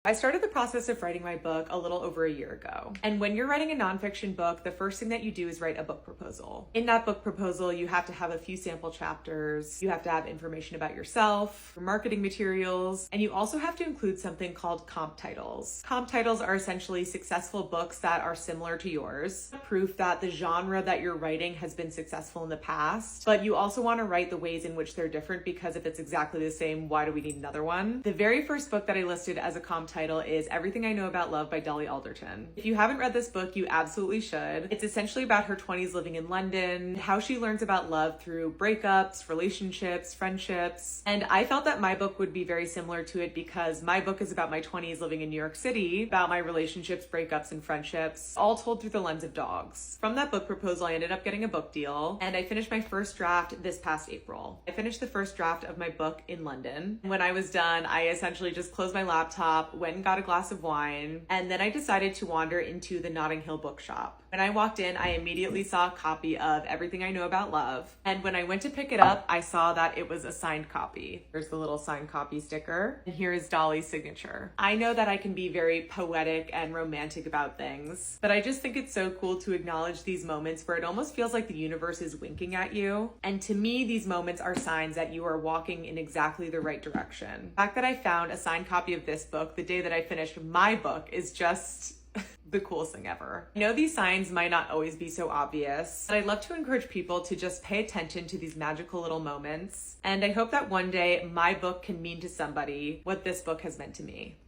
I started the process of writing my book a little over a year ago. And when you're writing a nonfiction book, the first thing that you do is write a book proposal. In that book proposal, you have to have a few sample chapters. You have to have information about yourself, your marketing materials, and you also have to include something called comp titles. Comp titles are essentially successful books that are similar to yours, proof that the genre that you're writing has been successful in the past, but you also want to write the ways in which they're different, because if it's exactly the same, why do we need another one? The very first book that I listed as a comp title is Everything I Know About Love by Dolly Alderton. If you haven't read this book, you absolutely should. It's essentially about her 20s living in London, how she learns about love through breakups, relationships, friendships. And I felt that my book would be very similar to it because my book is about my 20s living in New York City, about my relationships, breakups, and friendships, all told through the lens of dogs. From that book proposal, I ended up getting a book deal, and I finished my first draft this past April. I finished the first draft of my book in London. When I was done, I essentially just closed my laptop, went and got a glass of wine, and then I decided to wander into the Notting Hill bookshop. When I walked in, I immediately saw a copy of Everything I Know About Love, and when I went to pick it up, I saw that it was a signed copy. There's the little signed copy sticker, and here is Dolly's signature. I know that I can be very poetic and romantic about things, but I just think it's so cool to acknowledge these moments where it almost feels like the universe is winking at you. And to me, these moments are signs that you are walking in exactly the right direction. The fact that I found a signed copy of this book the day that I finished my book is just the coolest thing ever. I know these signs might not always be so obvious, but I'd love to encourage people to just pay attention to these magical little moments. And I hope that one day my book can mean to somebody what this book has meant to me.